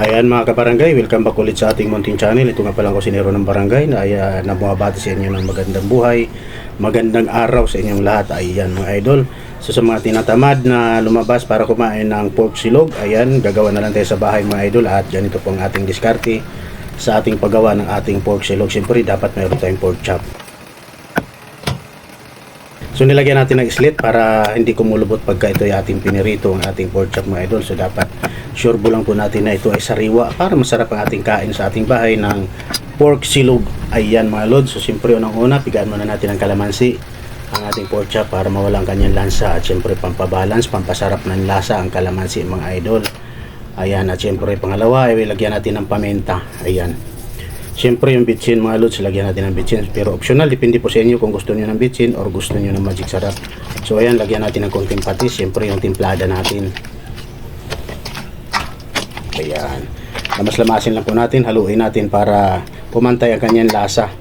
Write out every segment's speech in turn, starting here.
Ayan mga kabarangay, welcome back ulit sa ating munting channel. Ito nga palang kusinero ng barangay na bumabati sa inyo ng magandang buhay, magandang araw sa inyong lahat. Ayan mga idol. So sa mga tinatamad na lumabas para kumain ng pork silog, ayan, gagawa na lang tayo sa bahay mga idol. At ganito po ang ating diskarte sa ating paggawa ng ating pork silog. Siyempre dapat mayroon tayong pork chop. So nilagyan natin ng slit para hindi kumulubot pagka ito ay ating pinirito ang ating pork chop mga idol. So dapat sure lang po natin na ito ay sariwa para masarap ang ating kain sa ating bahay ng pork silog. Ayan mga lods. So siyempre unang-una pigaan muna natin ang kalamansi ang ating pork chop para mawala ang kanyang lansa. At siyempre pampabalance, pampasarap ng lasa ang kalamansi mga idol. Ayan, at siyempre pangalawa ay lagyan natin ng paminta. Ayan. Siyempre yung bitsin mga lods, lagyan natin ng bitsin. Pero optional, depende po sa inyo kung gusto niyo ng bitsin or gusto niyo ng magic sarap. So ayan, lagyan natin ng konting patis. Siyempre yung timplada natin. Ayan. Lamas-lamasin lang po natin, haluin natin para pumantay ang kanyang lasa.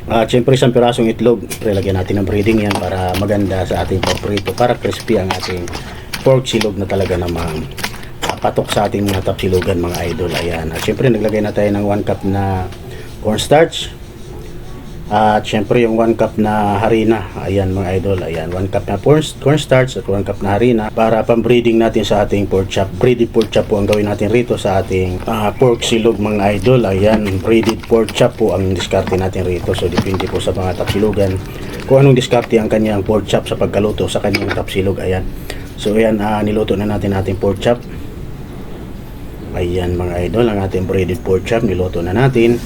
At siyempre isang pirasong itlog. Siyempre lagyan natin ng breading yan para maganda sa ating paborito. Para crispy ang ating pork silog na talaga namang patok sa ating mga tapsilugan mga idol. Ayan. At syempre naglagay na tayo ng 1 cup na cornstarch. At syempre yung 1 cup na harina. Ayan mga idol. Ayan, 1 cup na cornstarch at 1 cup na harina para pang-breeding natin sa ating pork chop. Breaded pork chop po ang gawin natin rito sa ating pork silog mga idol. Ayan, breaded pork chop po ang diskarte natin rito. So depende po sa mga tapsilugan kung anong diskarte ang kanyang pork chop sa pagkaluto sa kanyang tapsilog. Ayan. So ayan, niluto na natin ating pork chop. Ayan mga idol, ang ating breaded pork chop niluto na natin.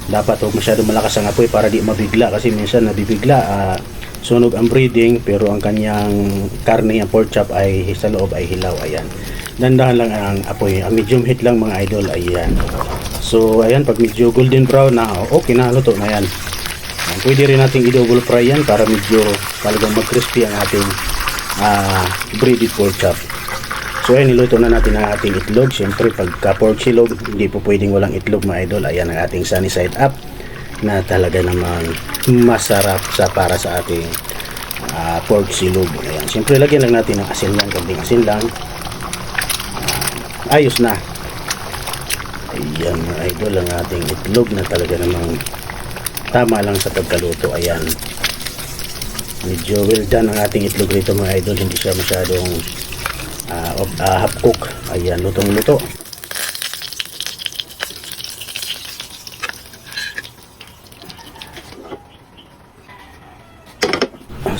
Dapat huwag masyadong malakas ang apoy para di mabigla kasi minsan nabibigla, sunog ang breading pero ang kanyang karne, ang pork chop ay sa loob ay hilaw. Ayan, dandahan lang ang apoy, medium heat lang mga idol. Ayan. So ayan, pag medyo golden brown na, okay na, luto na yan. Pwede rin nating i-double fry yan para medyo talagang mag-crispy ang ating breaded pork chop. So ayan, niluto na natin ang ating itlog. Siyempre pagka pork silog, hindi po pwedeng walang itlog mga idol. Ayan ang ating sunny side up na talaga namang masarap para sa ating pork silog. Ayan, siyempre lagyan lang natin ng asin lang, konting asin lang. Ayos na. Ayan mga idol, ang ating itlog na talaga namang tama lang sa pagkaluto. Ayan, medyo well done ang ating itlog rito mga idol. Hindi siya masyadong half cook. Ayan, lutong luto.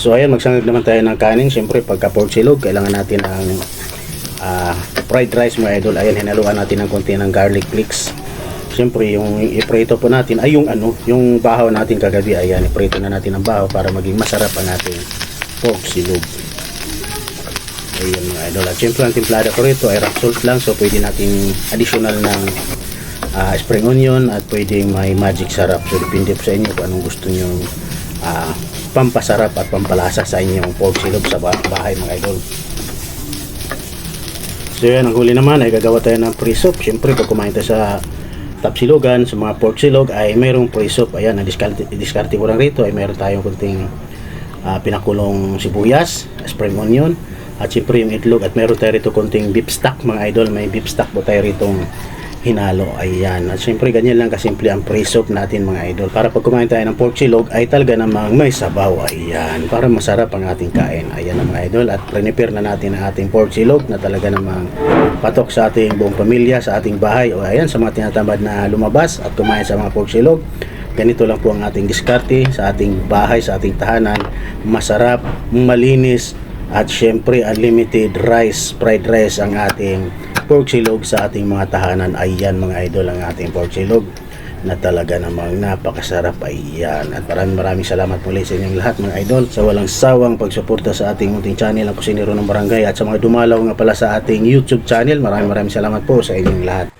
So ayan, magsangag naman tayo ng kanin. Siyempre pagka pork silog, kailangan natin ang fried rice mga idol. Ayan, hinaluan natin ng konti ng garlic flakes. Siyempre yung iprito po natin ay yung bahaw natin kagabi. Ayan, iprito na natin ang bahaw para maging masarap ang ating pork silog. Ayan mga idol. At syempre ang timplada ko rito ay rock salt lang. So pwede natin additional ng spring onion at pwedeng may magic sarap. So depende po sa inyo kung anong gusto nyo pampasarap at pampalasa sa inyong pork silog sa bahay mga idol. So yan, ang huli naman ay gagawa tayo ng pre-soup. Syempre pag kumain tayo sa tapsilugan, sa mga pork silog ay mayroong pre-soup. Ayan, ang diskarte ko lang rito ay mayroon tayong kunting pinakulong sibuyas, spring onion, at siyempre yung itlog, at meron tayo rito konting beef stock mga idol. May beef stock po tayo rito hinalo. Ayan, at siyempre ganyan lang kasimple ang pre-soup natin mga idol. Para pag kumain tayo ng pork silog ay talaga namang may sabaw. Ayan, para masarap ang ating kain. Ayan na mga idol, at prepare na natin ang ating pork silog na talaga namang patok sa ating buong pamilya, sa ating bahay. O ayan, sa mga tinatamad na lumabas at kumain sa mga pork silog, ganito lang po ang ating diskarte sa ating bahay, sa ating tahanan. Masarap, malinis, at syempre unlimited rice, fried rice ang ating pork silog sa ating mga tahanan. Ayan mga idol, ang ating pork silog na talaga namang napakasarap. Ayan, at maraming salamat muli sa inyong lahat mga idol sa walang sawang pagsuporta sa ating munting channel, ang Kusinero ng Barangay, at sa mga dumalaw nga pala sa ating YouTube channel. Maraming salamat po sa inyong lahat.